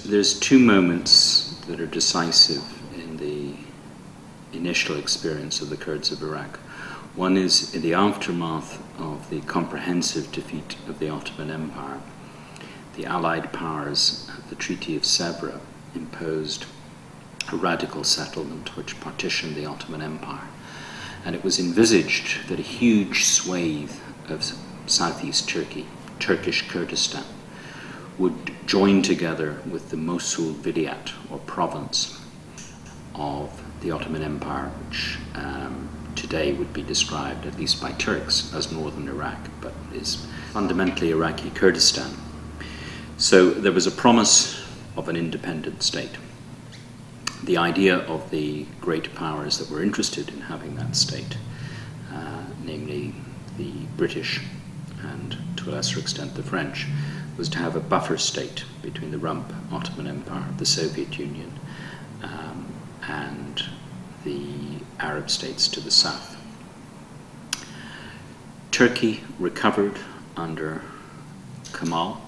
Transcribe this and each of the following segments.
There's two moments that are decisive in the initial experience of the Kurds of Iraq. One is in the aftermath of the comprehensive defeat of the Ottoman Empire. The Allied powers at the Treaty of Sèvres imposed a radical settlement which partitioned the Ottoman Empire. And it was envisaged that a huge swathe of southeast Turkey, Turkish Kurdistan, would join together with the Mosul Vilayet, or province, of the Ottoman Empire, which today would be described, at least by Turks, as northern Iraq, but is fundamentally Iraqi Kurdistan. So there was a promise of an independent state. The idea of the great powers that were interested in having that state, namely the British and to a lesser extent the French, was to have a buffer state between the rump Ottoman Empire, the Soviet Union, and the Arab states to the south. Turkey recovered under Kemal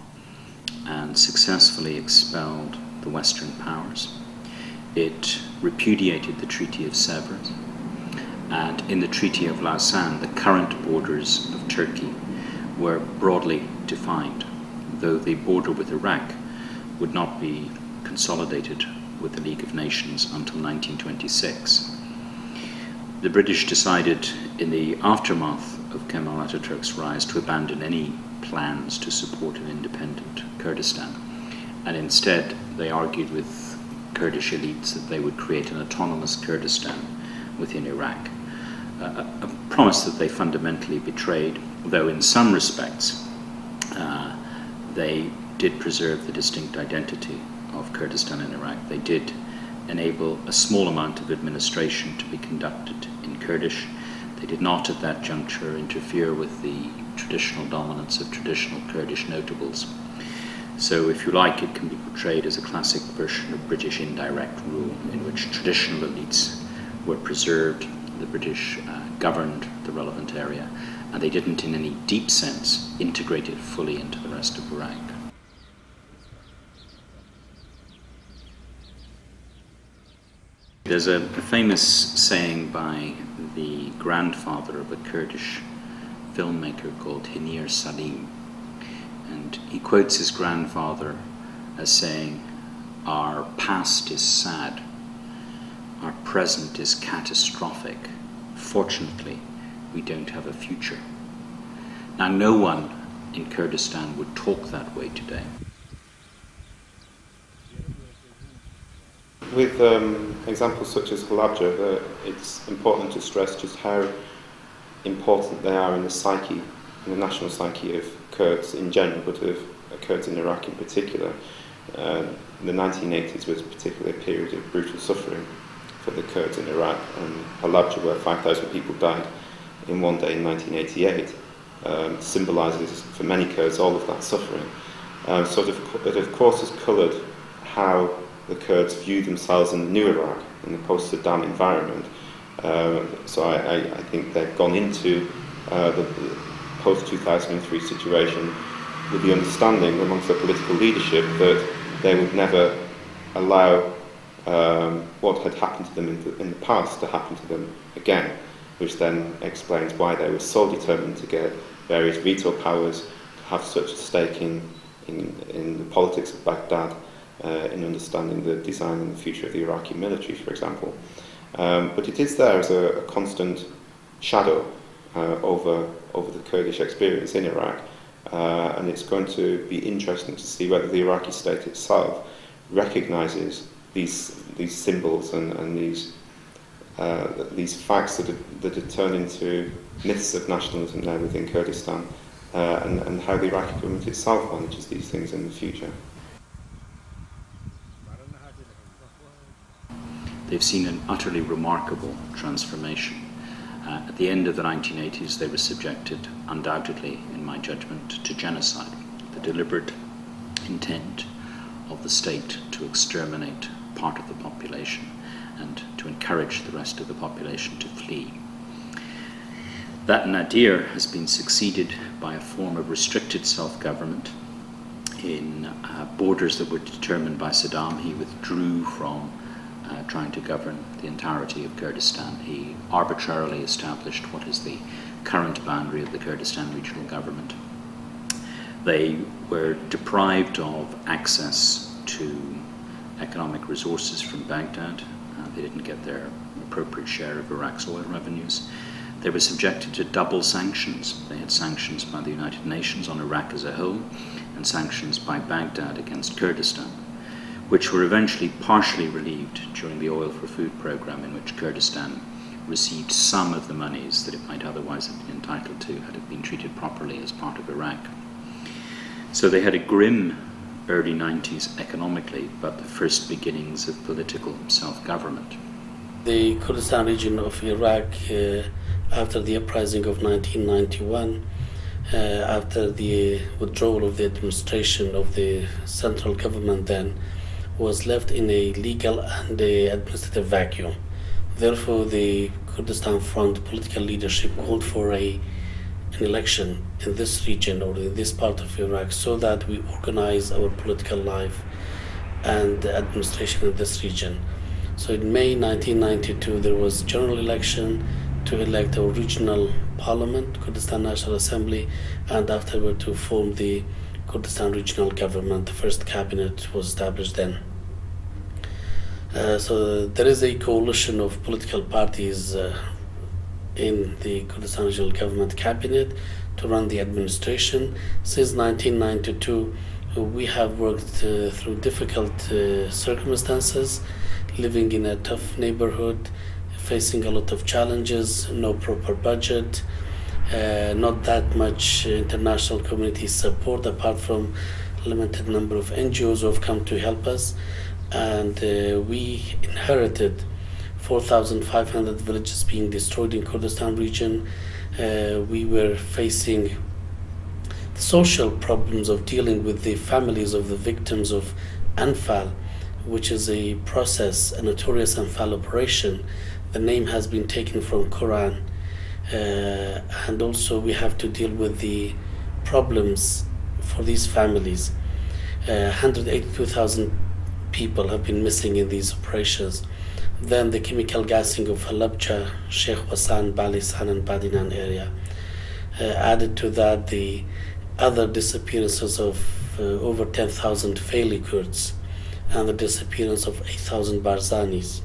and successfully expelled the Western powers. It repudiated the Treaty of Sèvres, and in the Treaty of Lausanne, the current borders of Turkey were broadly defined, though the border with Iraq would not be consolidated with the League of Nations until 1926. The British decided in the aftermath of Kemal Atatürk's rise to abandon any plans to support an independent Kurdistan, and instead they argued with Kurdish elites that they would create an autonomous Kurdistan within Iraq, a promise that they fundamentally betrayed, though in some respects they did preserve the distinct identity of Kurdistan in Iraq. They did enable a small amount of administration to be conducted in Kurdish. They did not at that juncture interfere with the traditional dominance of traditional Kurdish notables. So if you like, it can be portrayed as a classic version of British indirect rule, in which traditional elites were preserved, the British governed the relevant area, and they didn't in any deep sense integrate it fully into the rest of Iraq. There's a famous saying by the grandfather of a Kurdish filmmaker called Hinir Salim, and he quotes his grandfather as saying, "Our past is sad, our present is catastrophic. Fortunately, we don't have a future." Now, no one in Kurdistan would talk that way today. With examples such as Halabja, it's important to stress just how important they are in the psyche, in the national psyche of Kurds in general, but of Kurds in Iraq in particular. The 1980s was particularly a period of brutal suffering for the Kurds in Iraq, and Halabja, where 5,000 people died in one day in 1988, symbolises for many Kurds all of that suffering. It of course has coloured how the Kurds view themselves in the new Iraq, in the post-Saddam environment. So I think they've gone into the post-2003 situation with the understanding amongst their political leadership that they would never allow what had happened to them in the past to happen to them again, which then explains why they were so determined to get various veto powers, to have such a stake in the politics of Baghdad, in understanding the design and the future of the Iraqi military, for example. But it is there as a constant shadow over the Kurdish experience in Iraq, and it's going to be interesting to see whether the Iraqi state itself recognises these symbols and these facts that are turned into myths of nationalism now within Kurdistan, and how the Iraqi government itself manages these things in the future. They've seen an utterly remarkable transformation. At the end of the 1980s, they were subjected, undoubtedly, in my judgment, to genocide, the deliberate intent of the state to exterminate part of the population and to encourage the rest of the population to flee. That nadir has been succeeded by a form of restricted self-government in borders that were determined by Saddam. He withdrew from trying to govern the entirety of Kurdistan. He arbitrarily established what is the current boundary of the Kurdistan regional government. They were deprived of access to economic resources from Baghdad. They didn't get their appropriate share of Iraq's oil revenues. They were subjected to double sanctions. They had sanctions by the United Nations on Iraq as a whole and sanctions by Baghdad against Kurdistan, which were eventually partially relieved during the Oil for Food program, in which Kurdistan received some of the monies that it might otherwise have been entitled to had it been treated properly as part of Iraq. So they had a grim early 90s economically, but the first beginnings of political self-government. The Kurdistan region of Iraq, after the uprising of 1991, after the withdrawal of the administration of the central government then, was left in a legal and administrative vacuum. Therefore, the Kurdistan Front political leadership called for an election in this region or in this part of Iraq so that we organize our political life and administration in this region. So in May 1992, there was a general election to elect our regional parliament, Kurdistan National Assembly, and afterward to form the Kurdistan Regional Government. The first cabinet was established then. So there is a coalition of political parties in the Kurdistan Regional Government cabinet to run the administration. Since 1992, we have worked through difficult circumstances, living in a tough neighborhood, facing a lot of challenges, no proper budget, not that much international community support apart from a limited number of NGOs who have come to help us. And we inherited 4,500 villages being destroyed in Kurdistan region. We were facing the social problems of dealing with the families of the victims of Anfal, which is a process, a notorious Anfal operation. The name has been taken from Quran. And also we have to deal with the problems for these families. 182,000 people have been missing in these operations. Then the chemical gassing of Halabja, Sheikh Wasan, Balisan and Badinan area. Added to that, the other disappearances of over 10,000 Faili Kurds and the disappearance of 8,000 Barzanis.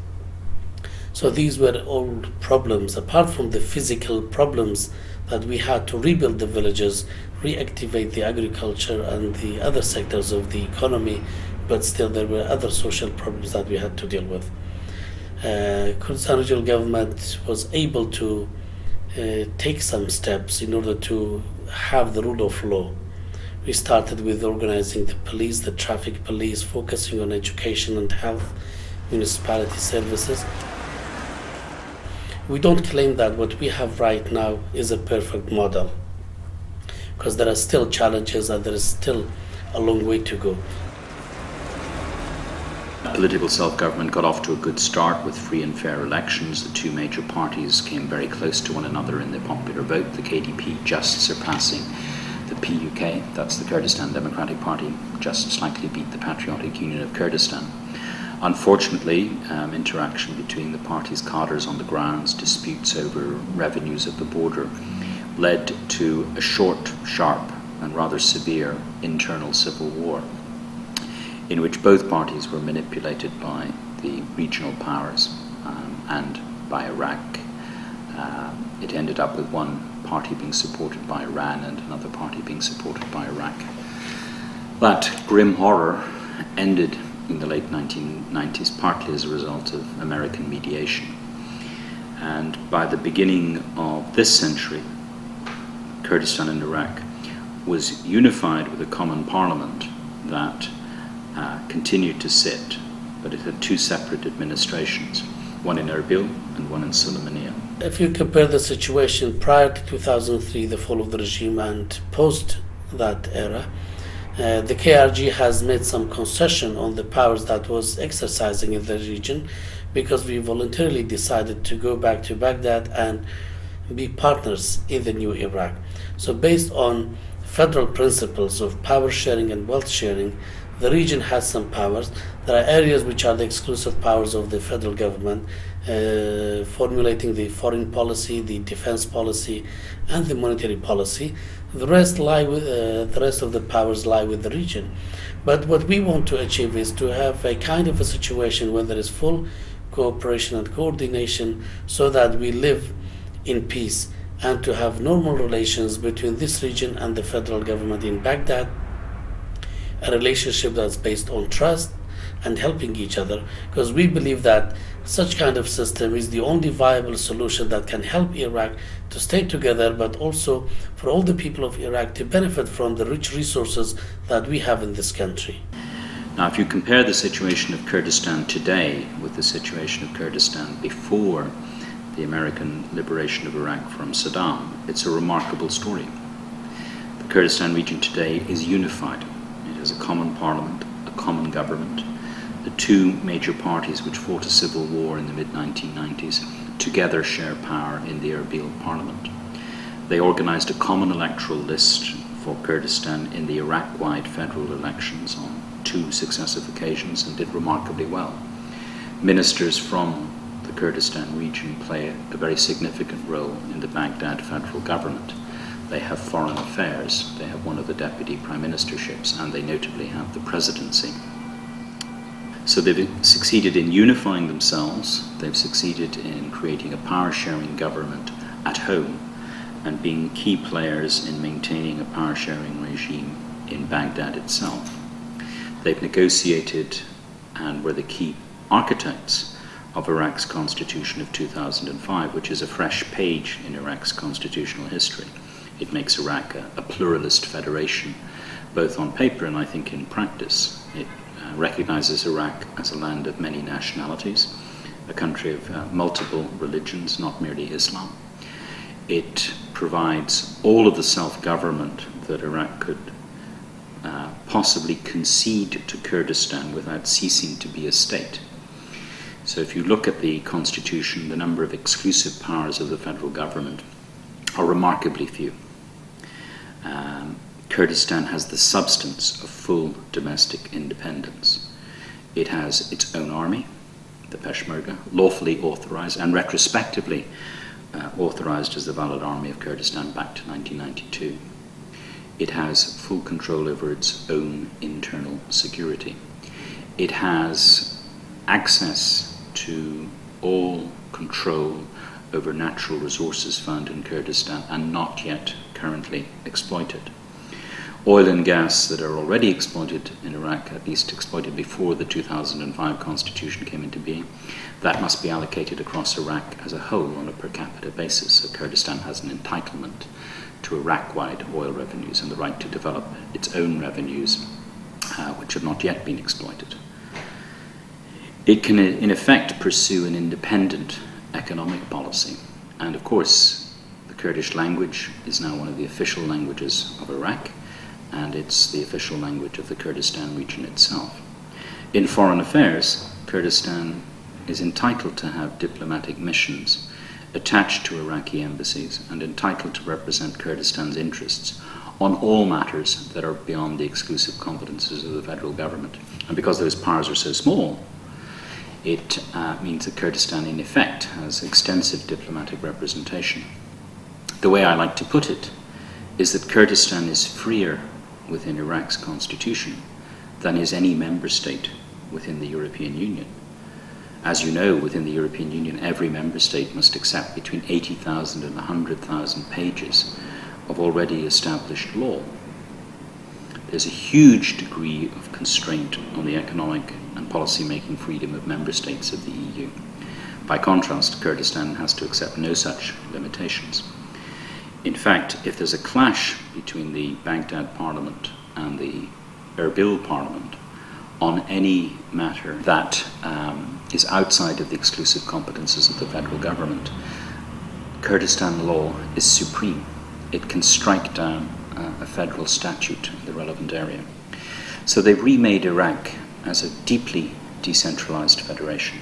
So these were all problems, apart from the physical problems that we had to rebuild the villages, reactivate the agriculture and the other sectors of the economy, but still there were other social problems that we had to deal with. Kurdistan Regional Government was able to take some steps in order to have the rule of law. We started with organizing the police, the traffic police, focusing on education and health, municipality services. We don't claim that what we have right now is a perfect model, because there are still challenges and there is still a long way to go. Political self-government got off to a good start with free and fair elections. The two major parties came very close to one another in the popular vote, the KDP just surpassing the PUK, that's the Kurdistan Democratic Party, just slightly beat the Patriotic Union of Kurdistan. Unfortunately, interaction between the party's cadres on the grounds, disputes over revenues at the border, led to a short, sharp and rather severe internal civil war, in which both parties were manipulated by the regional powers and by Iraq. It ended up with one party being supported by Iran and another party being supported by Iraq. That grim horror ended in the late 1990s, partly as a result of American mediation. And by the beginning of this century, Kurdistan and Iraq was unified with a common parliament that continued to sit, but it had two separate administrations, one in Erbil and one in Sulaymaniyah. If you compare the situation prior to 2003, the fall of the regime, and post that era, the KRG has made some concession on the powers that was exercising in the region, because we voluntarily decided to go back to Baghdad and be partners in the new Iraq. So based on federal principles of power sharing and wealth sharing, the region has some powers. There are areas which are the exclusive powers of the federal government, formulating the foreign policy, the defense policy, and the monetary policy. The rest of the powers lie with the region. But what we want to achieve is to have a kind of a situation where there is full cooperation and coordination, so that we live in peace, and to have normal relations between this region and the federal government in Baghdad, a relationship that's based on trust and helping each other, because we believe that such kind of system is the only viable solution that can help Iraq to stay together, but also for all the people of Iraq to benefit from the rich resources that we have in this country. Now, if you compare the situation of Kurdistan today with the situation of Kurdistan before the American liberation of Iraq from Saddam, it's a remarkable story. The Kurdistan region today is unified. It has a common parliament, a common government. The two major parties which fought a civil war in the mid-1990s together share power in the Erbil parliament. They organized a common electoral list for Kurdistan in the Iraq-wide federal elections on 2 successive occasions and did remarkably well. Ministers from the Kurdistan region play a very significant role in the Baghdad federal government. They have foreign affairs, they have one of the deputy prime ministerships, and they notably have the presidency. So they've succeeded in unifying themselves, they've succeeded in creating a power-sharing government at home, and being key players in maintaining a power-sharing regime in Baghdad itself. They've negotiated and were the key architects of Iraq's constitution of 2005, which is a fresh page in Iraq's constitutional history. It makes Iraq a pluralist federation, both on paper and I think in practice. It recognizes Iraq as a land of many nationalities, a country of multiple religions, not merely Islam. It provides all of the self-government that Iraq could possibly concede to Kurdistan without ceasing to be a state. So if you look at the constitution, the number of exclusive powers of the federal government are remarkably few. Kurdistan has the substance of full domestic independence. It has its own army, the Peshmerga, lawfully authorized and retrospectively authorized as the valid army of Kurdistan back to 1992. It has full control over its own internal security. It has access to all control over natural resources found in Kurdistan and not yet currently exploited. Oil and gas that are already exploited in Iraq, at least exploited before the 2005 constitution came into being, that must be allocated across Iraq as a whole on a per capita basis. So Kurdistan has an entitlement to Iraq-wide oil revenues and the right to develop its own revenues, which have not yet been exploited. It can, in effect, pursue an independent economic policy. And of course, the Kurdish language is now one of the official languages of Iraq, and it's the official language of the Kurdistan region itself. In foreign affairs, Kurdistan is entitled to have diplomatic missions attached to Iraqi embassies and entitled to represent Kurdistan's interests on all matters that are beyond the exclusive competences of the federal government. And because those powers are so small, it means that Kurdistan, in effect, has extensive diplomatic representation. The way I like to put it is that Kurdistan is freer within Iraq's constitution than is any member state within the European Union. As you know, within the European Union, every member state must accept between 80,000 and 100,000 pages of already established law. There's a huge degree of constraint on the economic and policy-making freedom of member states of the EU. By contrast, Kurdistan has to accept no such limitations. In fact, if there's a clash between the Baghdad Parliament and the Erbil Parliament on any matter that is outside of the exclusive competences of the federal government, Kurdistan law is supreme. It can strike down a federal statute in the relevant area. So they've remade Iraq as a deeply decentralized federation.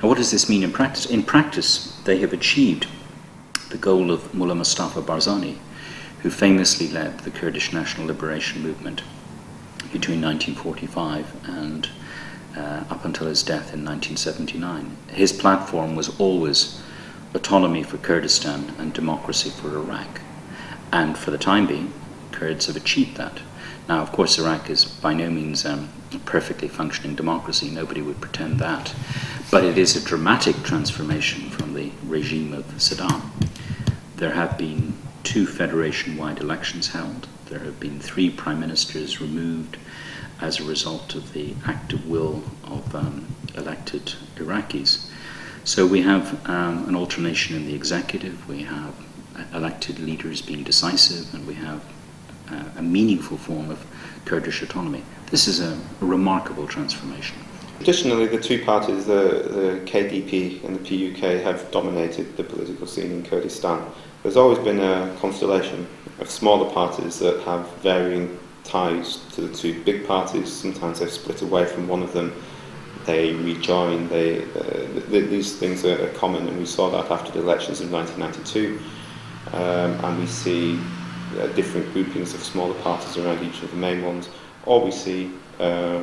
Now, what does this mean in practice? In practice, they have achieved the goal of Mullah Mustafa Barzani who famously led the Kurdish National Liberation Movement between 1945 and up until his death in 1979. His platform was always autonomy for Kurdistan and democracy for Iraq. And for the time being, Kurds have achieved that. Now, of course, Iraq is by no means a perfectly functioning democracy. Nobody would pretend that. But it is a dramatic transformation from the regime of Saddam. There have been 2 federation-wide elections held. There have been 3 prime ministers removed as a result of the active will of elected Iraqis. So we have an alternation in the executive, we have elected leaders being decisive, and we have a meaningful form of Kurdish autonomy. This is a remarkable transformation. Traditionally, the 2 parties, the KDP and the PUK, have dominated the political scene in Kurdistan. There's always been a constellation of smaller parties that have varying ties to the 2 big parties. Sometimes they've split away from one of them, they rejoin, these things are common, and we saw that after the elections in 1992, and we see different groupings of smaller parties around each of the main ones, or we see a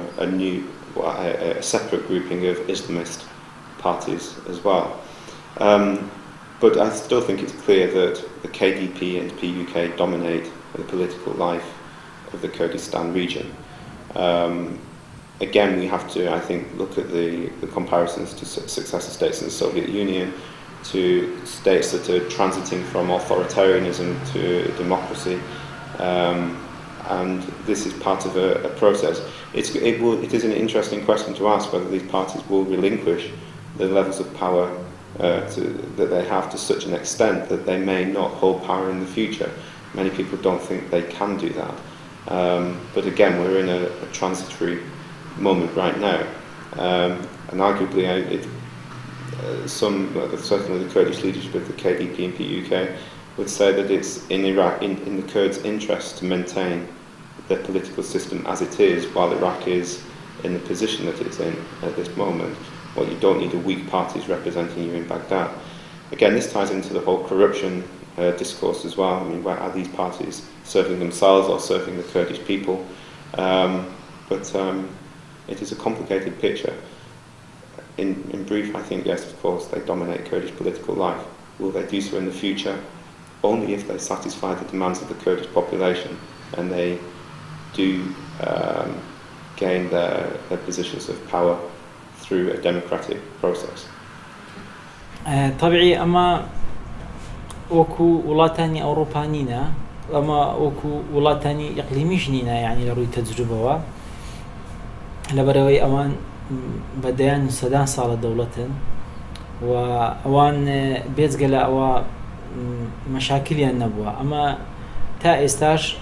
separate grouping of Islamist parties as well. But I still think it's clear that the KDP and PUK dominate the political life of the Kurdistan region. Again, we have to, I think, look at the comparisons to successor states in the Soviet Union, to states that are transiting from authoritarianism to democracy, and this is part of a process. It is an interesting question to ask whether these parties will relinquish the levels of power that they have to such an extent that they may not hold power in the future. Many people don't think they can do that. But again, we're in a transitory moment right now, and arguably certainly the Kurdish leadership of the KDP and PUK would say that it's in Iraq, in the Kurds' interest to maintain their political system as it is, while Iraq is in the position that it's in at this moment. Well, you don't need a weak parties representing you in Baghdad. Again, this ties into the whole corruption discourse as well. I mean, where are these parties serving themselves or serving the Kurdish people? But it is a complicated picture. In brief, I think, yes, of course, they dominate Kurdish political life. Will they do so in the future? Only if they satisfy the demands of the Kurdish population and they do gain their positions of power through a democratic process. طبيعي أما وكو ولاتاني أوروبانينا أما وكو ولاتاني إقليميش نينا يعني لروي تجربة لبروي أوان بديان سدان صالة دولة وأوان بيزقل أو مشاكل النبوة أما تا إستاش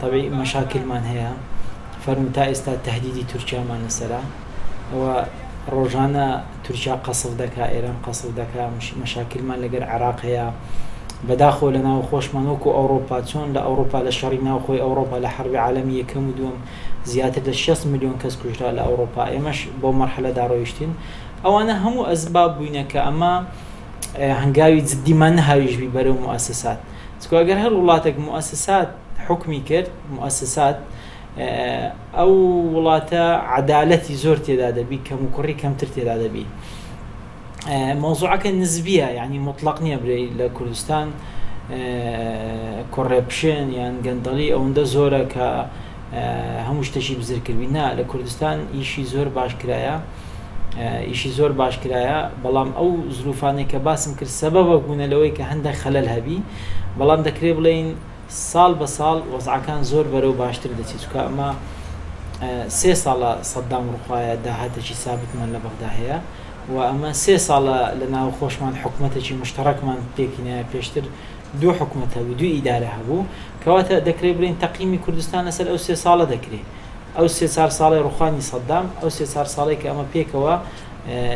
طبيعي مشاكل من هي فرم تا إستا تهديدي تركيا من السلام وروجانا تركيا قصف دكا إيران قصف دكا مشاكل من لقر عراق هي بداخل لنا وخوش منوكو أوروبا تون لأوروبا لشرينا وخوي أوروبا لحرب عالمية كم دوم زيادة 6 مليون كس كجرا لأوروبا إيمش بو مرحلة دارو يشتين أو أنا همو أسباب بينك أما هنقاوي زدي ما نهايش بيبرو مؤسسات تقول أجر هالولاتك مؤسسات حكمي كرت مؤسسات أو ولاتا عدالتي زورتي دادا بي كمكري كم ترتي دادا بي موضوعك النسبية يعني مطلقني بري لكردستان كوربشن يعني قندلي أو عنده زورة ك هموش تشي بذكر بينا لكردستان يشي زور باش كرايا يشي زور باش كرايا بلام أو ظروفاني كباسم كر سبب قلنا لوي كهنده خلل هبي بلام دكريب لين سال بسال وضع كان زور برو باشتر دتي كأما 3 سال صدام رخايا دهاته شي ثابت من لبغداد وأما 3 سال لنا خوش من حكمته شي مشترك من تكينا بيشتر دو حكمته ودو إدارة هبو كواتا دكري برين تقييم كردستان أسأل أو 3 سال دكري أو 3 سال رخاني صدام أو 3 سال كأما بيكوا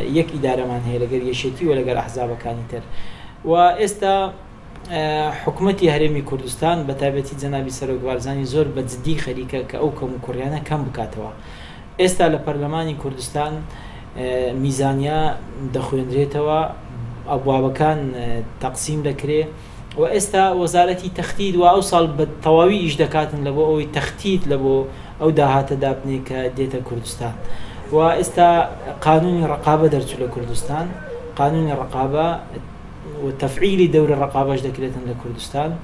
يك إدارة من هي لقر يشتي ولا قر أحزاب كانتر وإستا حكومتي هرمي كردستان بتابعتي جنابي سروق وارزاني زور بتزدي خليكا كأوكم كوريانا كم بكاتوا إستا لبرلماني كردستان ميزانيا دخوين ريتوا أبواب كان تقسيم لكري وإستا وزارتي تخطيط وأوصل بالطواوي إيش دكاتن لبو أو تخطيط لبو أو دهات دابني كديتا كردستان وإستا قانون الرقابة درتو لكردستان قانون الرقابة وتفعيل دور الرقابة إيش دكريتن لكردستان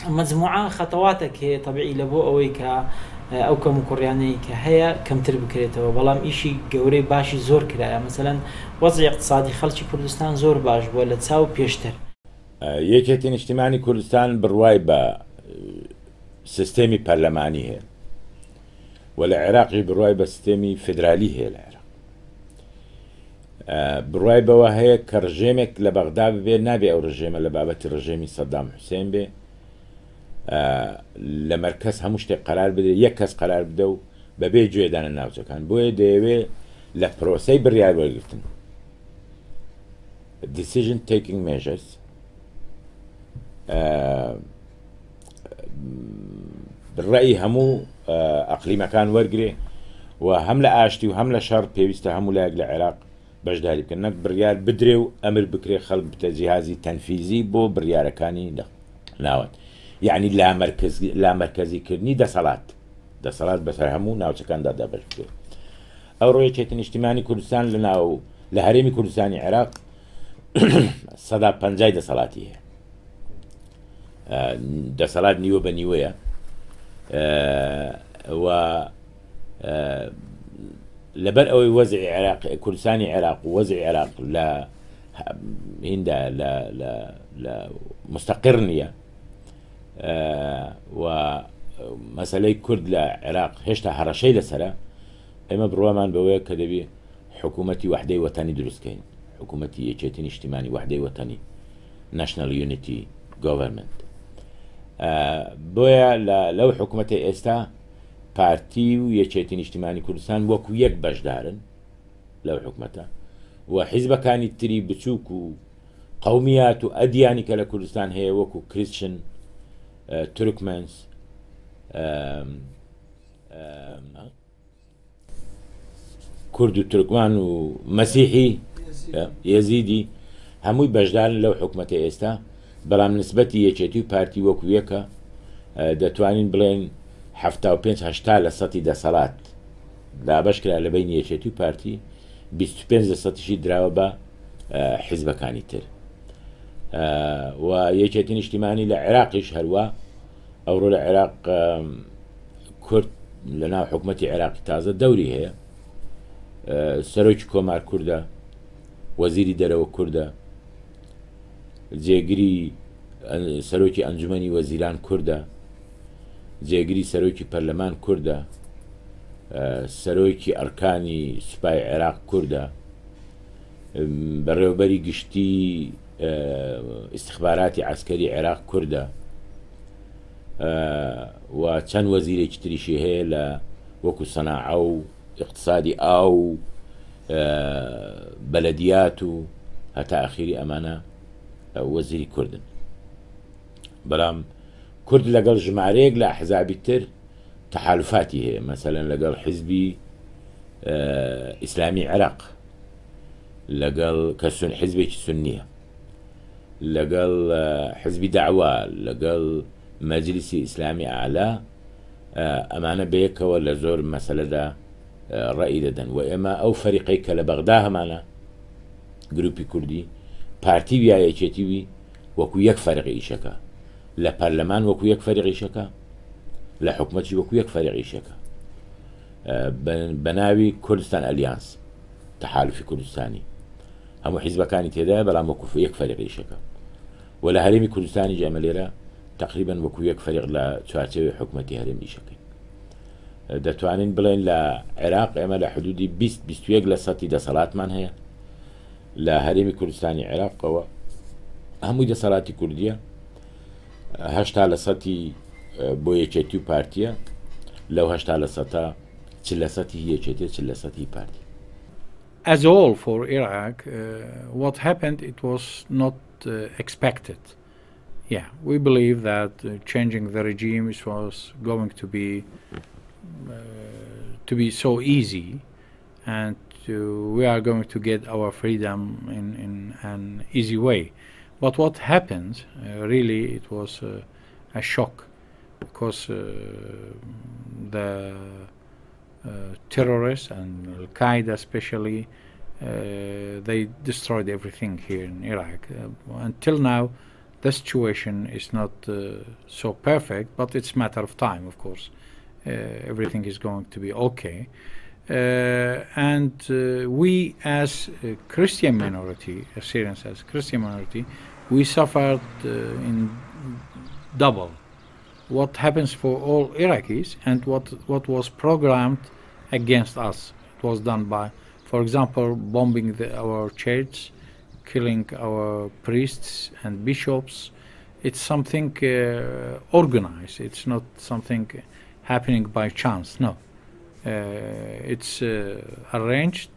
مجموعة خطواتك هي طبيعي لبو أو أو كمكورياني كهيا كم تربكريته وبلام إشي جوري باشي زور كرايا مثلا وضع اقتصادي خلشي كردستان زور باش ولا تساوي بيشتر یەکێتین نیشتیمانی کوردستان بڕوای بە سیستەمی پەرلەمانی هەیە و لە عێراقی بڕوای بە سیستەمی فیدرالی هەیە لە عێراق بڕوای بەوە هەیە کە ڕژێمێک لە بەغدا ببێ نابێ ئەو ڕژێمە لە بابەتی ڕژێمی سەدام حوسێن بێ لە مەرکەز هەموو شتێک قەرار بدێ یەک کەس قەرار بدە و بەبێ گوێدانە ناوچەکان بۆیە دەیەوێ لە پرۆسەی بڕیار وەرگرتن decision taking measures بڕای هەموو ئەقلیمەکان وەرگێ و هەم لە ئاشتی و هەم لە شەڕ پێویستە هەموو لایەک لە عێراق بەشداری بکەن نەک بڕیار بدرێ و ئەمر بکرێ خەڵک بتە جیهازی تەنفیزی بۆ بڕیارەکانی ناوەن یعنی لامەرکەزیکردنی دەسەڵات بەسەر هەموو ناوچەکاندا دابەش بکرێت ئەو ڕۆیەکێتی نیشتیمانی کوردستان لە هەرێمی کوردستانی عێراق 150 دەسەڵاتی هەیە دەسەڵات نیوە بە نیوەیە و لەبەر ئەوەی وەزعی عێراق کوردستانی عێراق و وەزعی عێراق لە هیندا لە مستەقر نییە و مەسەلەی کورد لە عێراق هێشتا هەڕەشەی لەسەرە ئێمە بڕوامان بەوەیە کە دەبێ حکوومەتی وحدەی وەتانی دروستکەین حکوومەتی یەکێتی نیشتیمانی وحدەی وەتانی National Unity Government بۆیە لەو حکوومەتی ئێستا پارتی و یەکێتی نیشتیمانی کوردستان وەکو یەک بەشدارن لەو حکوومەتە و حیزبەکانی تری بچووک و قەومیات و ئەدیانی کە لە کوردستان هەیە وەکو کریسچن تورکمەنس کورد و تورکمان و مەسیحی یەزیدی هەمووی بەشدارن لەو حکوومەتی ئێستا بەڵام نسبەتی یەکێتی و پارتی وەکو یەکە دەتوانین بڵێن 75-80% دەسەڵات دابەشکرا لە بینی یەکێتی و پارتی 25%شی دراوە بە حیزبەکانی تر و یەکێتی نیشتیمانی لە عێراقیش هەروە ئەوڕۆ لە عێراق کورد لە ناو حکوومەتی عێراقی تازە دەوری هەیە سەرۆکی کۆمار کووردە وەزیری دەرەوە کووردە جێگیری سەرۆکی ئەنجومەنی وەزیران کووردە جێگیری سەرۆکی پەرلەمان کووردە سەرۆکی ئەرکانی سوپای عێراق کووردە بەڕێوەبەری گشتی ئیستیخباراتی عەسکەری عێراق کووردە و چەند وەزیرێکی تریشی هەیە لە وەکو سەناعە و اقتصادی ئاو بەلەدیات و هەتا ئەخیری ئەمانە وەزیری کوردن بەڵام کورد لەگەڵ ژمارەیەک لە ئەحزابی تر تەحالوفاتی هەیە مەسەلەن لەگەڵ حیزبی ئیسلامی عێراق لەگەڵ کە حیزبێکی سونیە لەگەڵ حیزبی داعوا لەگەڵ مەجلیسی ئیسلامی ئاعلا ئەمانە بەیەکەوە لە زۆر مەسەلەدا ڕەئی دەدەن و ئێمە ئەو فەریقەی کە لە بەغدا هەمانە گروپی کوردی پارتی ویا یەکێتیوی وەکو یەک فەرقی ئیشەکە لە پەرلەمان وەکو یەک فەرقی ئیشەکە لە حکوومەتی وەکو یەک فەرقی ئیشەکە بە ناوی کوردستان ئەلیانس تەحالوفی کوردستانی هەموو حیزبەکانی تێدایە بەڵام وەکو یەک فەرقی ئیشەکە و لە هەرێمی کوردستانی ئێمە لێرە تقریبا وەکو یەک فەرق لە چوارچێوەی حکوومەتی هەرێم ئیشەکەین دەتوانین بڵێن لە عێراق ئێمە لە حدودی 20-21% دەسەڵاتمان هەیە لە هەرێمی کوردستانی عێراقەوە هەمووی دەسەڵاتی کوردیە 80% بۆ یەکێتی و پارتیە لەو 80% 40% یەکێتی 40% پارتی. As all for Iraq, what happened, it was not expected. Yeah, we believe that changing the regime was going to be so easy, and we are going to get our freedom in an easy way. But what happened, really, it was a shock, because the terrorists and Al-Qaeda especially, they destroyed everything here in Iraq. Until now, the situation is not so perfect, but it's a matter of time, of course. Everything is going to be okay. And we, as a Christian minority, Syrians as a Christian minority, we suffered in double what happens for all Iraqis and what was programmed against us. It was done by, for example, bombing our church, killing our priests and bishops. It's something organized. It's not something happening by chance. No, it's arranged.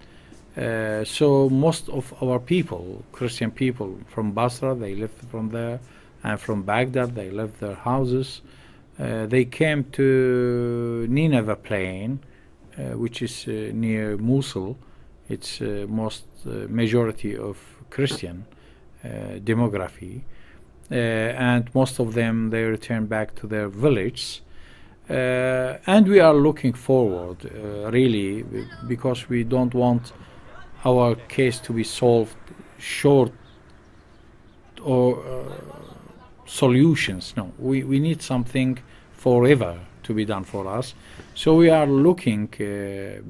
So most of our people, Christian people from Basra, they left from there, and from Baghdad, they left their houses. They came to Nineveh plain, which is near Mosul. It's most majority of Christian demography, and most of them, they return back to their village. And we are looking forward, really, because we don't want our case to be solved short or solutions. No, we need something forever to be done for us. So we are looking,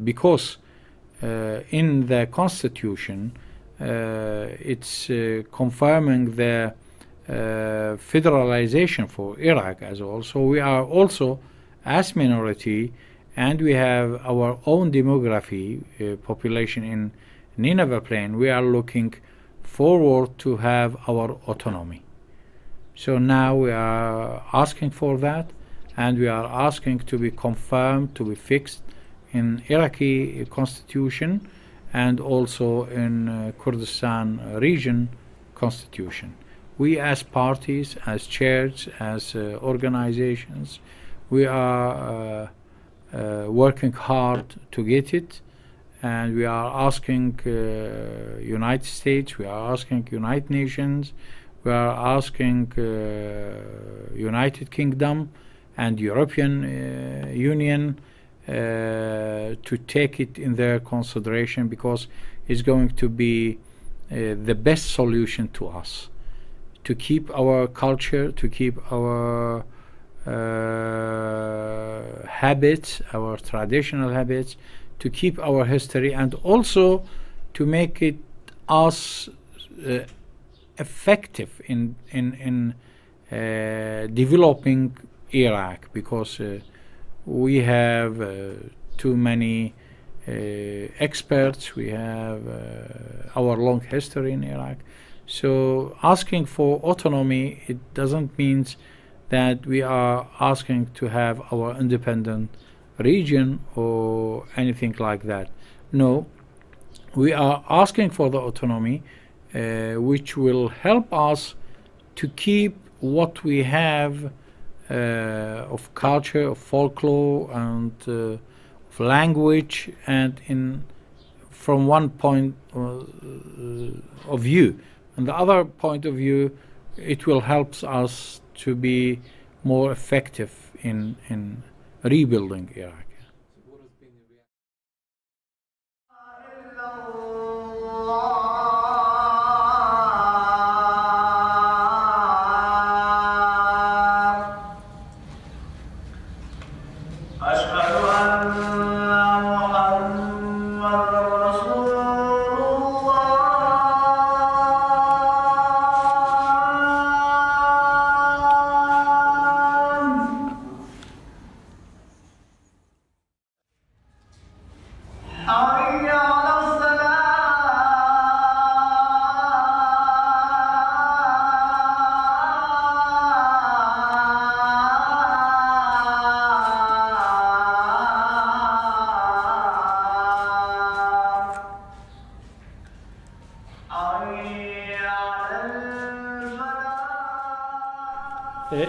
because in the constitution it's confirming the federalization for Iraq as well. So we are also, as minority, and we have our own demography, population in Nineveh plain, we are looking forward to have our autonomy. So now we are asking for that, and we are asking to be confirmed, to be fixed in Iraqi constitution and also in Kurdistan region constitution. We as parties, as church, as organizations, we are working hard to get it, and we are asking United States, we are asking United Nations, we are asking United Kingdom and European Union to take it in their consideration, because it's going to be the best solution to us, to keep our culture, to keep our habits, our traditional habits, to keep our history, and also to make it us effective in developing Iraq, because we have too many experts, we have our long history in Iraq. So asking for autonomy, it doesn't mean that we are asking to have our independent region or anything like that. No, we are asking for the autonomy which will help us to keep what we have of culture, of folklore, and of language, and from one point of view. And the other point of view, it will help us to be more effective in rebuilding Iraq.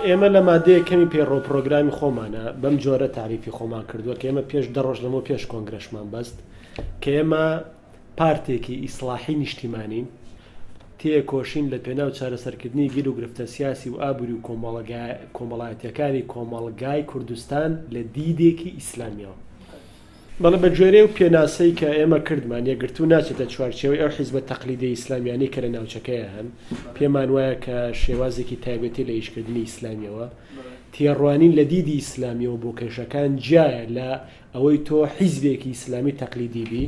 ئێمە لە مادەیە کەمی پێڕۆ پرۆگرامی خۆمانە بەم جۆرە تعریفی خۆمان کردووە کە ئێمە پێش 10 ڕۆژ لەمەوە پێش کۆنگرەشمان بەست کە ئێمە پارتێکی ئیسلاحی نیشتیمانین تێکۆشین لە پێناو چارەسەرکردنی گیر و گرفتە سیاسی و ئابووری و کۆمەڵایەتیەکانی کۆمەڵگای کوردستان لە دیدێکی ئیسلامیەوە. بەڵێ بە گوێرەی و پێناسەی کە ئێمە کردمان یەکگرتو ناچێتە چوارچێوەی ئەو حیزبە تەقلیدی ئیسلامیانی کە لە ناوچەکەیە هەن، پێمان وایە کە شێوازێکی تایبەتی لە ئیشکردنی ئیسلامیەوە تێڕوانین لە دیدی ئیسلامیەوە بۆ کێشەکان جایە لە ئەوەی تۆ حیزبێکی ئیسلامی تەقلیدی بی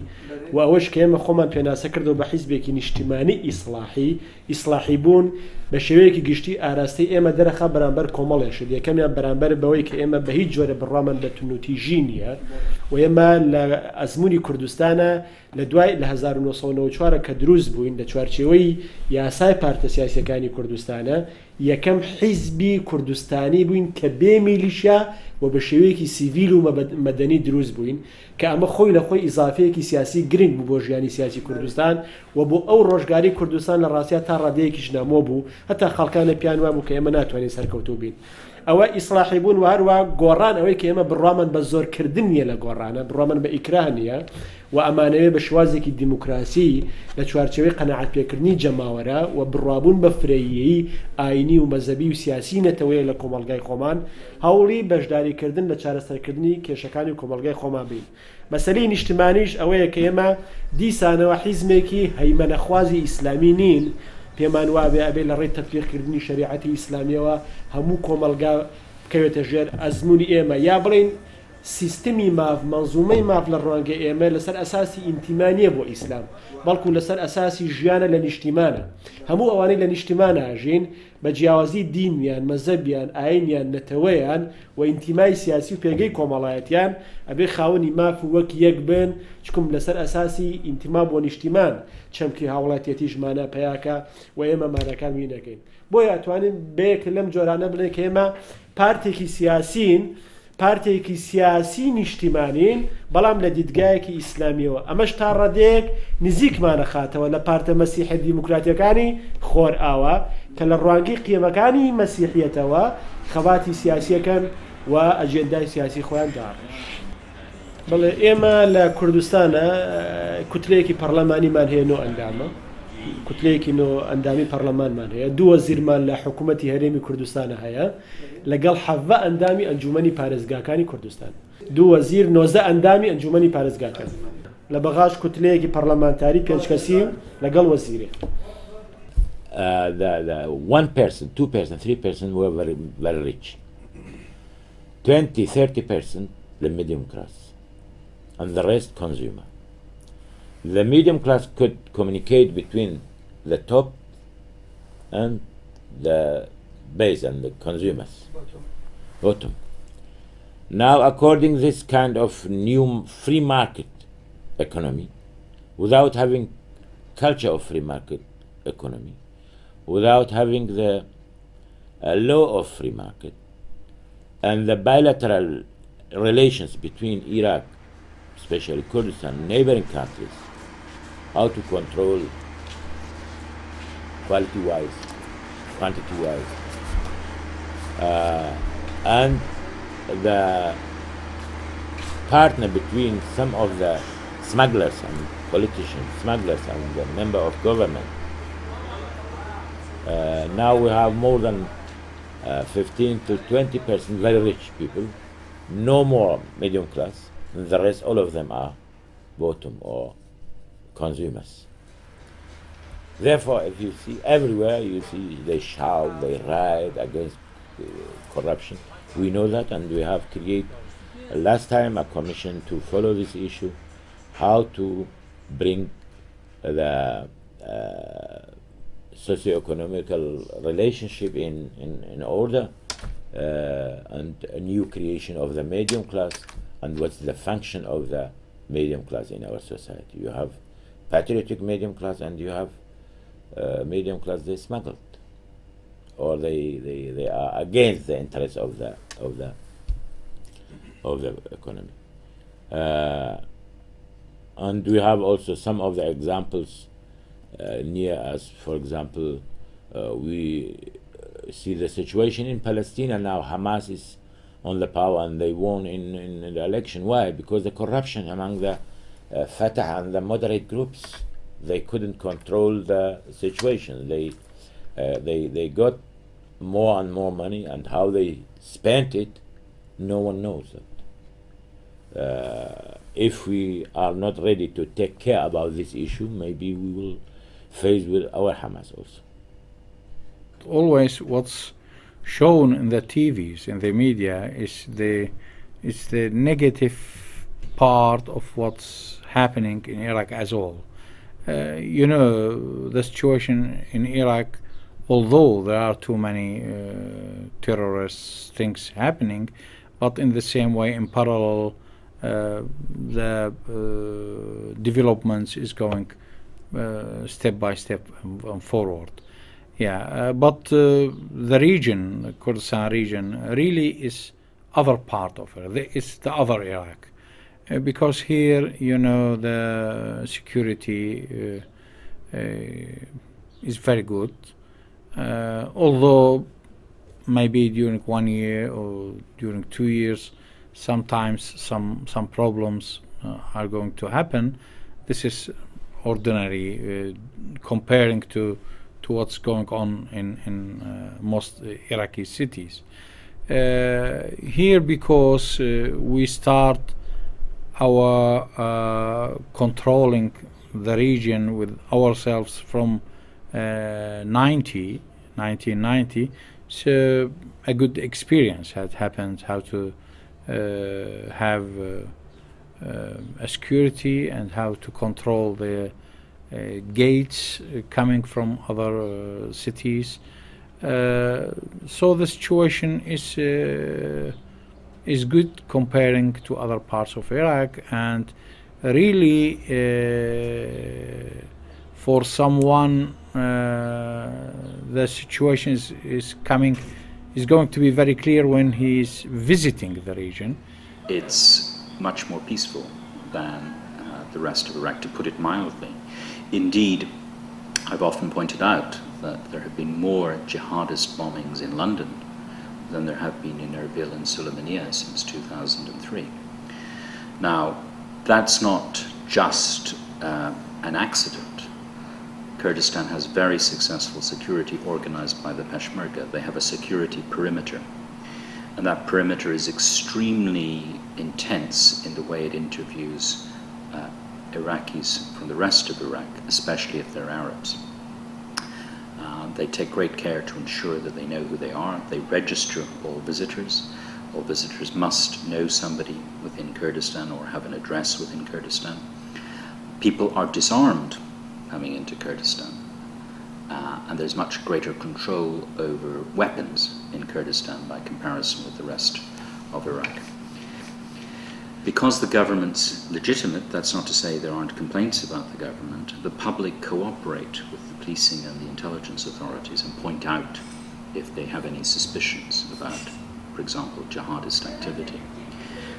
و ئەوەش کە ئێمە خۆمان پێناسە کردەوە بە حیزبێکی نیشتیمانی ئیسلاحی بوون بە شێوەیەکی گشتی ئاراستەی ئێمە دەرەخا بەرامبەر کۆمەڵێشت یەکەمیان بەرامبەر بەوەی کە ئێمە بە هیچ جۆرە بڕامان بە تونوتیژی نییە و ئێمە لە ئەزمموی کوردستانە لە دوای لە 1994 کە دروست بووین لە چوارچێوەی یاسای پارتە سیاسیەکانی کوردستانە یەکەم حیزبی کوردستانی بووین کە بێ میلیشیا و بە شێوەیەکی سیڤیل و مەدەنی دروست بووین کە ئەمە خۆی لە خۆی ئیزافەیەکی سیاسی گرنگ بوو بۆ ژیانی سیاسی کوردستان و بۆ ئەو ڕۆژگاری کوردستان لە ڕاستیە تا ڕادەیەکیش نامۆ بوو هەتا خەڵکانە پیان وابوو کە ئێمە ناتوانین سەرکەوتوو بین. ئەوە ئیسلاحی بوون و هەروە گۆڕان ئەوەی کە ئێمە بڕوامان بە زۆرکردن نیە لە گۆڕانە بڕوامان بە ئیکراه نیە و ئەمانەوێ بە شوازێکی دیموکراسی لە چوارچێوەی قەناعەت پێکردنی جەماوەرە و بڕوابوون بە فرەییەی ئاینی و مەزەبی و سیاسی نەتەوەیە لە کۆمەڵگای خۆمان هەوڵی بەشداریکردن لە چارەسەرکردنی کێشەکانی کۆمەڵگای خۆمان بین. مەسەلەی نیشتمانیش ئەوەیە کە ئێمە دیسانەوە حیزمێکی هەیمەنەخوازی ئیسلامی نین پێمان وابێ ئەبێ لە ڕێی تەطبیقکردنی شریعەتی ئیسلامیەوە هەموو کۆمەلگا بکەوێتە ژێر ئەزمموی ئێمە یا بڵین سیستمی ماف منزومەی ماف لە ڕوانگە ئێمە لەسەر ئەساسی ئینتیمانیە بۆ ئیسلام بەڵکو لەسەر ئەساسی ژیانە لە نیشتیمانە هەموو ئەوانەی لە نیشتیمانە ئاژین بە جیاوازی دینیان مەزەبیان ئاینیان نەتەوەیان و ئینتیمای سیاسی و پێگەی کۆمەڵایەتیان ئەبێ خاوەنی ماف و وەک یەک بن چکم لەسەر ئەساسی ئینتیما بۆ نیشتیمان چەمکی هاوڵاتیەتی ژمانە پەیاکە و ئێمە مانەکان وی نەکەین بۆ یاتوانین بەیەک لەم جۆرانە بڵێ کە ئێمە پارتێکی سیاسی نیشتیمانین بەڵام لە دیدگایەکی ئیسلامیەوە ئەمەش تا ڕەدێک نزیکمانە خاتەوە لە پارتە مەسیحی دیموکراتیەکانی خۆر ئاوە کە لە ڕوانگەی قیمەکانی مەسیحیەتەوە خەواتی سیاسیەکەن و ئەجێندای سیاسی خۆیان داڕێژ. بەڵێ ئێمە لە کوردستانە کوتلەیەکی پەرلەمانیمان هەیە نۆ ئەندامە کوتلەیەکی نۆ ئەندامی پەرلەمانمان هەیە دووە زیرمان لە حکوومەتی هەرێمی کوردستانە هەیە لەگەڵ حەڤە ئەندامی ئەنجومەنی پارێزگاکانی کوردستان دووە زیر 19 ئەندامی ئەنجومەنی پارێزگاکان لە بەغاش کوتلەیەکی پەرلەمانتاری 5 کەسی لەگەڵ وەزیرێ. The 1%, 2%, 3% were very rich. 20, 30% the medium class, and the rest consumer. The medium class could communicate between the top and the base and the consumers. Bottom. Now, according to this kind of new free market economy, without having culture of free market economy, without having the law of free market, and the bilateral relations between Iraq, especially Kurdistan, neighboring countries, how to control quality-wise, quantity-wise, and the partner between some of the smugglers and politicians, smugglers and the member of government. Now we have more than 15 to 20% very rich people, no more medium class, and the rest, all of them are bottom or consumers. Therefore, if you see everywhere, you see they shout, they riot against corruption. We know that, and we have created last time a commission to follow this issue, how to bring the socio-economical relationship in order, and a new creation of the medium class, and what's the function of the medium class in our society. You have patriotic medium class, and you have medium class they smuggled, or they are against the interests of the economy. And we have also some of the examples near us. For example, we see the situation in Palestine now. Hamas is on the power and they won in the election. Why? Because the corruption among the Fatah and the moderate groups they couldn't control the situation. They got more and more money, and how they spent it, no one knows it. If we are not ready to take care about this issue, maybe we will face with our Hamas also. Always what's shown in the TVs, in the media, is the negative part of what's happening in Iraq as all. You know, the situation in Iraq, although there are too many terrorist things happening, but in the same way, in parallel, the developments is going step by step forward. Yeah, but the region, the Kurdistan region, really is other part of it. It's the other Iraq, because here, you know, the security is very good. Although maybe during 1 year or during 2 years, sometimes some problems are going to happen. This is ordinary comparing to what's going on in most Iraqi cities. Here, because we start our controlling the region with ourselves from 1990, so a good experience had happened how to have a security and how to control the gates coming from other cities. So the situation is good comparing to other parts of Iraq, and really for someone the situation is going to be very clear when he's visiting the region. It's much more peaceful than the rest of Iraq, to put it mildly. Indeed, I've often pointed out that there have been more jihadist bombings in London than there have been in Erbil and Sulaymaniyah since 2003. Now, that's not just an accident. Kurdistan has very successful security organized by the Peshmerga. They have a security perimeter, and that perimeter is extremely intense in the way it interviews Iraqis from the rest of Iraq, especially if they're Arabs. They take great care to ensure that they know who they are. They register all visitors. All visitors must know somebody within Kurdistan or have an address within Kurdistan. People are disarmed coming into Kurdistan, and there's much greater control over weapons in Kurdistan by comparison with the rest of Iraq. Because the government's legitimate, that's not to say there aren't complaints about the government, the public cooperate with the policing and the intelligence authorities and point out if they have any suspicions about, for example, jihadist activity.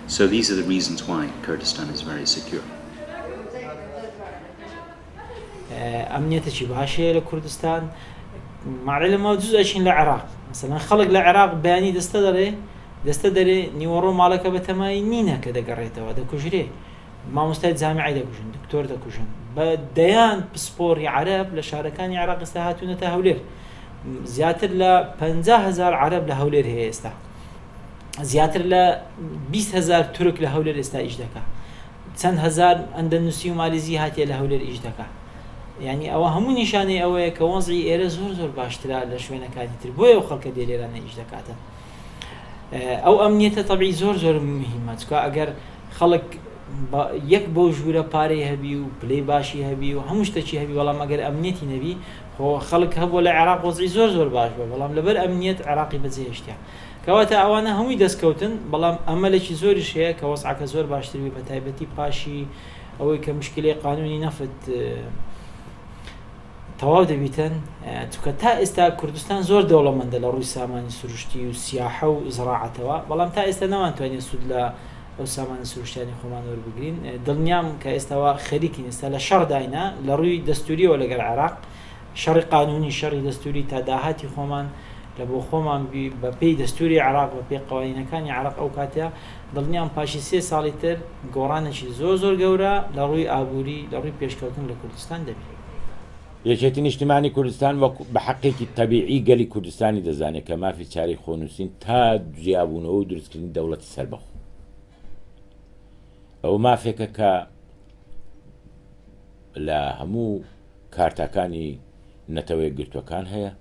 So these are the reasons why Kurdistan is very secure. أمنيتي باشية لكردستان مع العلم موجود أشين للعراق مثلا خلق للعراق بياني دستدري نيورو مالك بتماي نينا كذا قريته وهذا كجري ما مستعد جامعي دكوجن دكتور دكوجن بديان بسبوري عرب لشاركان عراق استهاتون تهولير زياتر ل 50,000 عرب لهولير هي استا زياتر ل 20,000 ترك لهولير استا اجدكا 100,000 اندونيسي وماليزي هاتي لهولير اجدكا يعني او همو نشانه او كوضعي ايره زور باشترا لشوينه كانت تربويه وخلق ديليرانه اجدكاته او امنيته طبيعي زور مهمه كا اگر خلق يك بوجوره باري هبي وبلاي باشي هبي وهموش تشي هبي والله ما اگر امنيتي نبي هو خلق هب ولا عراق وضعي زور باش والله لبر امنيت عراقي بزيشتيا كواتا اوانا همي دسكوتن بلام املشي زور شيء كوضعك زور باشتري بتايبتي باشي او كمشكله قانوني نفت تواو دەبیتن چونکە تا ئێستا کوردستان زۆر دەوڵەمەندە لە ڕووی سامانی سروشتی و سیاحە و زراعەتەوە بەڵام تا ئێستا نەوانتوانێت سود لە ئەو سامانی سروشتیانی خۆمان وەربگرین دڵنیام کە ئێستاوە خەریکین ئێستا لە شەڕ داینا لە ڕووی دەستوریەوە لەگەڵ عێراق شەڕی قانونی شەڕی دەستوری تا داهاتی خۆمان لە بۆ خۆمان بە پێی دەستوری عراق بە پێی قوانینەکانی عراق ئەو کاتەیە دڵنیان پاشی 3 ساڵی تر گۆڕانێکی زۆر گەورە لە ڕووی ئابووری لە ڕووی پێشکەوتن لە کوردستان دەبێت. یەکێتی نیشتیمانی کوردستان بە حەقێکی تەبیعی گەلی کوردستانی دەزانێت کە مافی چارەی خۆنووسین تا جیابوونەوە و دروستکردنی دەوڵەتی سەربەخۆ. ئەو مافێکە کە لە هەموو کارتەکانی نەتەوەی گرتوەکان هەیە،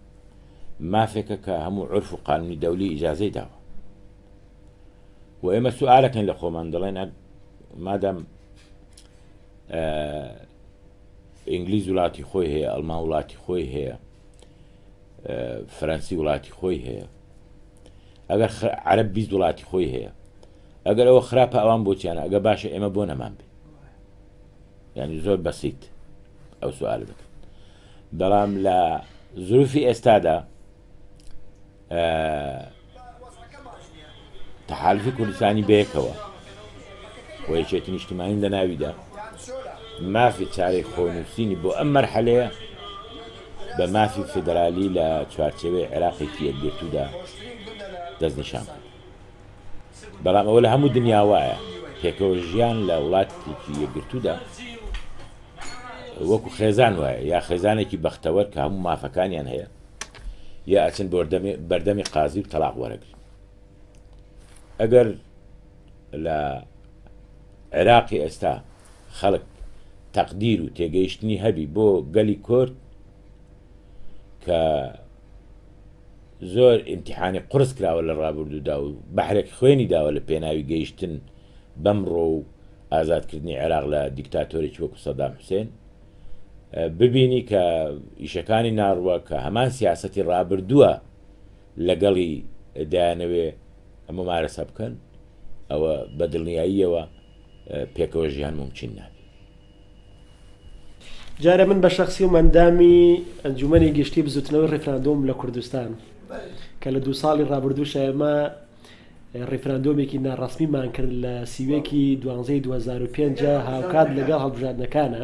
مافێکە کە هەموو عرف و قانونی دەولی ئیجازەی داوە. و ئێمە سوالەکەین لە خۆمان دەڵێن مادام ئینگلیز وڵاتی خۆی هەیە، ئەڵمان وڵاتی خۆی هەیە، فەرەنسی وڵاتی خۆی هەیە، ئەگەر عەرەب 20 وڵاتی خۆی هەیە، ئەگەر ئەوە خراپە ئەوان بۆچیانە، ئەگە باشە ئێمە بۆ نەمان بێ. یعنی زۆر بەسیت ئەو سوالە دەکەن. بەڵام لە زروفی ئێستادا تەحالفی کوردستانی بەیەکەوە و یەکێتی نیشتیمانی لە ناویدا مافی چارەی خۆنووسینی بۆ ئەم مەرحەلەیە بە مافی فیدرالی لە چوارچێوەی عێراقێکی یەکگرتوودا دەستنیشان کرد. بەڵام ئەوە لە هەموو دنیا وایە پێکەوە ژیان لە وڵاتێکی یەکگرتوودا وەکو خێزان وایە، یا خێزانێکی بەختەوەر کە هەموو مافەکانیان هەیە، یا ئەچن بەردەمی قازی و تەلاق وەرەگرن. ئەگەر لە عێراقی ئێستا خەڵک تەقدیر و تێگەیشتنی هەبی بۆ گەلی کورد کە زۆر ئیمتیحانی قورس کراوە لە ڕابردوودا و بەحرێک خوێنی داوە لە پێناوی گەیشتن بەمڕۆ و ئازادکردنی عێراق لە دیکتاتۆرێکی وەکو سەدام حوسێن، ببینی کە ئیشەکانی ناڕوە کە هەمان سیاسەتی ڕابردووە لەگەڵی دایانەوێ ئەمە مارەسە بکەن، ئەوە بە دڵنیاییەوە پێکەوە ژیان ممکن نابێت. جارە من بە شخصی و مندامی ئەنجومەنی گشتی بزوتنەوەی ڕێفراندۆم لە کوردستان کە لە 2 ساڵی ڕابردوو ئێمە ڕێفراندۆمێکی ناڕەسمیمان کرد لە سیوێکی 12/2005 هاوکات لەگەڵ هەڵبژاردنەکانە.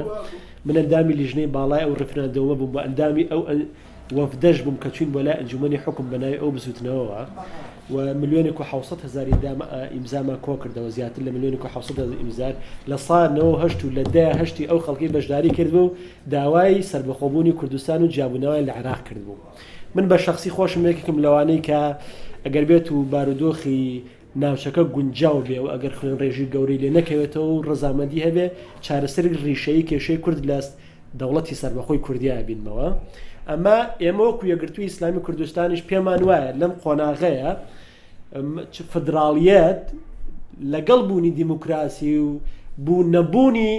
من ئەندامی لیژنەی باڵای ئەو ڕێفراندۆمە بووم بە ئەندامی ئەو وەفدەش بووم کە چوین بۆ لای ئەنجومەنی حکم بەناوی ئەو بزوتنەوەوە و 1,700,000 ئیمزامان کۆ کردەوە، زیاتر لە 1,700,000 ئیمزار لە ساڵ 98 و لە 10 ئەو خەڵکی بەشداری کردبوو داوای سربەخۆبوونی کوردستان و جیابوونەوەی لە عێراق کردبوو. من بە شخصی خۆشم یەکێکم لەوانەی کە ئەگەر بێت و بارودۆخی ناوچەکە گونجاو بێ و ئەگەر خوێن ڕێژی گەورەی لێ نەکەوێتەوە و ڕەزامەندی هەبێ چارەسەر ڕیشەیی کێشەی کورد لە دەوڵەتی سربەخۆی کوردیا بینمەوە. ئەمە ئێمە وەکو یەکگرتووی ئیسلامی کوردستانیش پێمان وایە لەم قۆناغەیە فدراڵیەت لەگەڵ بوونی دیموکراسی و بوو نەبوونی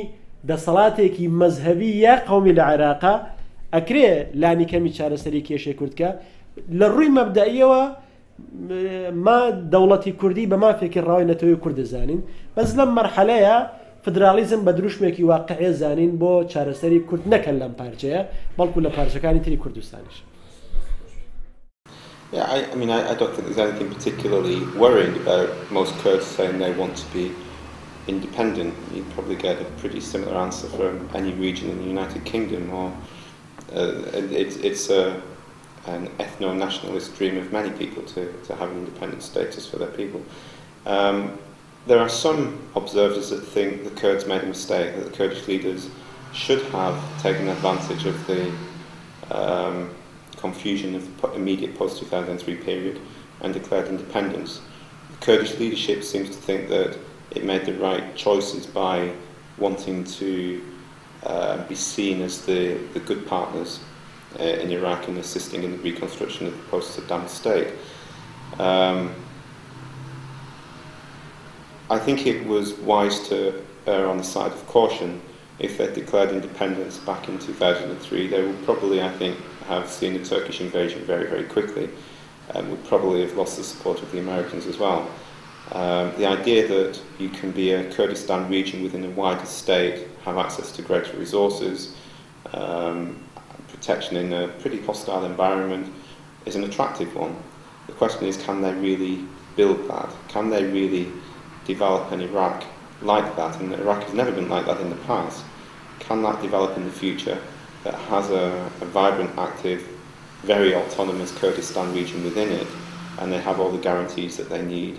دەسەڵاتێکی مەزهەبی یا قەومی لە عێراقا ئەکرێ لانی کەمی چارەسەری کێشەی کوردکە لە ڕووی مەبدەئیەوە ما دەوڵەتی کوردی بە مافێکی ڕاوی نەتەوەی کورد دەزانین، بەس لەم مەرحەلەیە فدرالیزم بە دروشمێکی واقعی زانین بۆ چارەسەری کورد نەکەن لەم پارچەیە بەڵکو لە پارچەکانی تری کوردستانیش. Yeah, I mean, I don't think there's anything particularly worrying about most Kurds saying they want to be independent. You'd probably get a pretty similar answer from any region in the United Kingdom, or it's an ethno-nationalist dream of many people to have an independent status for their people. There are some observers that think the Kurds made a mistake, that the Kurdish leaders should have taken advantage of the confusion of the immediate post-2003 period and declared independence. The Kurdish leadership seems to think that it made the right choices by wanting to be seen as the good partners in Iraq and assisting in the reconstruction of the post-Saddam state. I think it was wise to err on the side of caution. If they declared independence back in 2003, they would probably, I think, have seen the Turkish invasion very, very quickly and would probably have lost the support of the Americans as well. The idea that you can be a Kurdistan region within a wider state, have access to greater resources, protection in a pretty hostile environment is an attractive one. The question is, can they really build that? Can they really develop an Iraq like that? And Iraq has never been like that in the past. Can that develop in the future that has a vibrant, active, very autonomous Kurdistan region within it, and they have all the guarantees that they need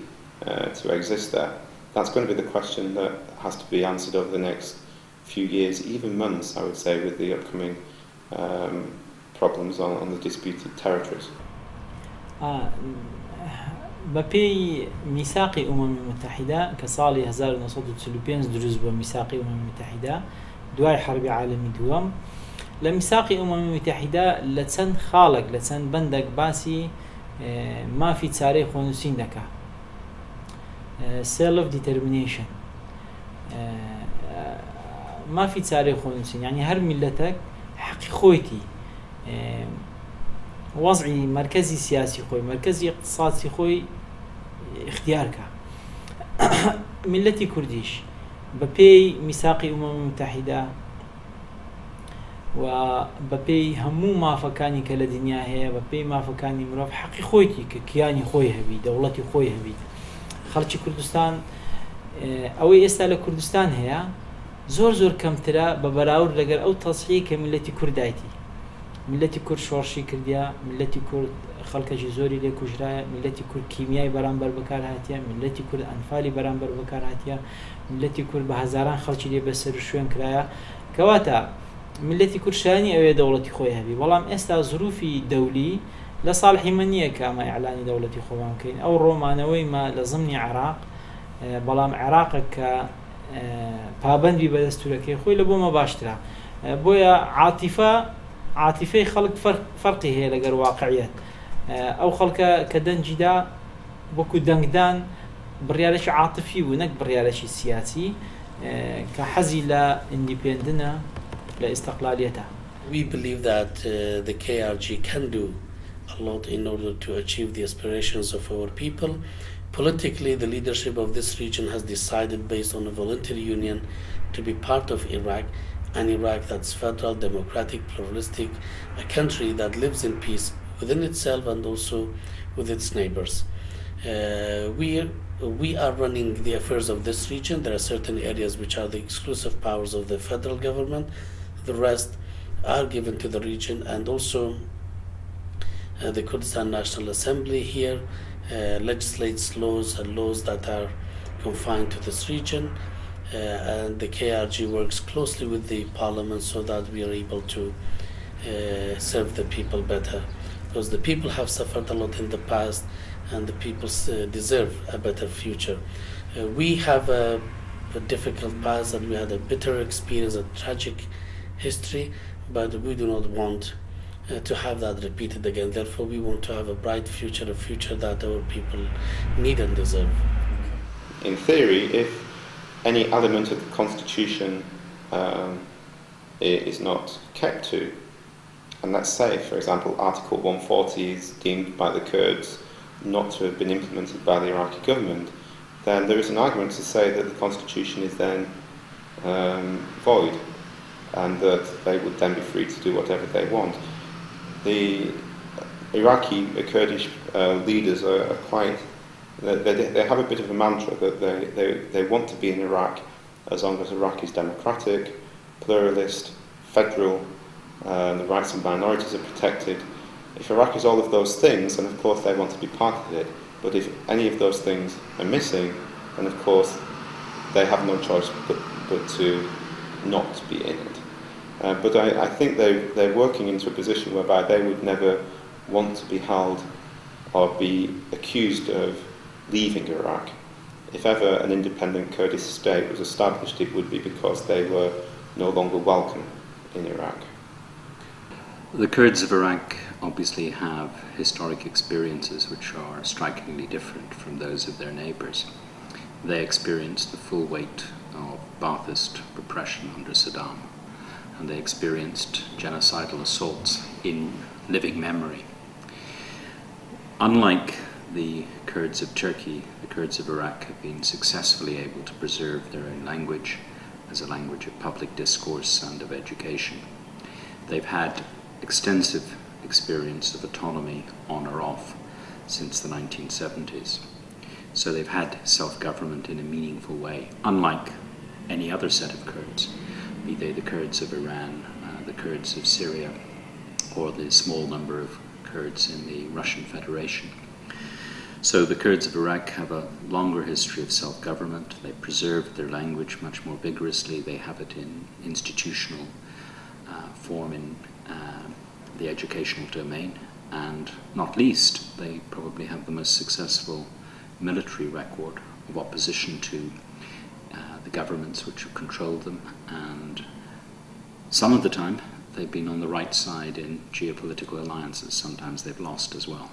to exist there. That's going to be the question that has to be answered over the next few years, even months, I would say, with the upcoming problems on the disputed territories. بەپێی میثاقی ئومەمی متحیدە کە ساڵی 1945 دروست بووە میثاقی ئومەمی متحیدە دوای حربی عالەمی دووەم لە میثاقی ئومەمی متحیدە لە چەند خاڵێک لە چەند بەندێک باسی مافی چارەی خۆنووسین دەکا self determination مافی چارەی خۆنووسین یعنی هەر میلەتێک حەقی خۆیتی وەزعی مرکزی سیاسی خۆی مرکزی اقتصادی خۆی اختیارکە میلەتی کوردیش بەپێی میثاقی ئومەمی متحیدە و بەپێی هەموو مافەکانی کە لە دنیا هەیە بەپێی مافەکانی مرۆڤ حەقی خۆیتی کە کیانی خۆی هەبی دەوڵەتی خۆی هەبی خەڵکی کوردستان ئەوەی ئێستا لە کوردستان هەیە زۆر کەمترە بە بەراورد لەگەر ئەو تەسحی کە میلەتی کوردایتی میلەتی کورد شۆڕشی کردیا میلەتی کورد خەڵکەشی زۆری لێ کوژرایە میلەتی کورد کیمیای بەرامبەر بەکار هاتیە میلەتی کورد ئەنفالی بەرامبەر بەکار هاتیە میلەتی کورد بە هەزاران خەڵکی لێ بەسەر شوێن کرایە کەواتە میلەتی کورد شایانی ئەوەیە دەوڵەتی خۆی هەبی بەڵام ئێستا زروفی دەولی لە ساڵحی من نییە کە ئەمە ئیعلانی دەوڵەتی خۆمان بکەین ئەو ڕۆمانەوەی ما لە زمنی عێراق بەڵام عێراقە کە پابەندی بە دەستورەکەی خۆی لە بۆمە باشترە بۆیە عاتیفەی خەڵک فەرقی هەیە لەگەر واقعیەت ئەو خەڵکە کە دەنجیدا وەکو دەنگدان بڕیارەشی عاتفی بوو نەک بڕیارەشی سیاسی کە حەزی لە ئیندیپێندنە لە ئیستیقلالیەتە. We believe that the KRG can do a lot in order to achieve the aspirations of our people. Politically, the leadership of this region has decided, based on a voluntary union, to be part of Iraq, an Iraq that's federal, democratic, pluralistic, a country that lives in peace within itself and also with its neighbors. We are running the affairs of this region. There are certain areas which are the exclusive powers of the federal government. The rest are given to the region, and also the Kurdistan National Assembly here legislates laws that are confined to this region, and the KRG works closely with the parliament so that we are able to serve the people better, because the people have suffered a lot in the past and the people deserve a better future. We have a difficult past and we had a bitter experience, a tragic history, but we do not want to have that repeated again. Therefore, we want to have a bright future, a future that our people need and deserve. In theory, if any element of the constitution is not kept to, and let's say, for example, Article 140 is deemed by the Kurds not to have been implemented by the Iraqi government, then there is an argument to say that the constitution is then void, and that they would then be free to do whatever they want. The Iraqi Kurdish leaders are quite, they have a bit of a mantra that they want to be in Iraq as long as Iraq is democratic, pluralist, federal, the rights of minorities are protected. If Iraq is all of those things, then of course they want to be part of it. But if any of those things are missing, then of course they have no choice but to not be in it. But I think they're working into a position whereby they would never want to be held or be accused of leaving Iraq. If ever an independent Kurdish state was established, it would be because they were no longer welcome in Iraq. The Kurds of Iraq obviously have historic experiences which are strikingly different from those of their neighbours. They experienced the full weight of Ba'athist repression under Saddam, and they experienced genocidal assaults in living memory. Unlike the Kurds of Turkey, the Kurds of Iraq have been successfully able to preserve their own language as a language of public discourse and of education. They've had extensive experience of autonomy on or off since the 1970s. So they've had self-government in a meaningful way, unlike any other set of Kurds, be they the Kurds of Iran, the Kurds of Syria, or the small number of Kurds in the Russian Federation. So the Kurds of Iraq have a longer history of self-government. They preserved their language much more vigorously. They have it in institutional form in the educational domain. And not least, they probably have the most successful military record of opposition to the governments which have controlled them, and some of the time they've been on the right side in geopolitical alliances. Sometimes they've lost as well.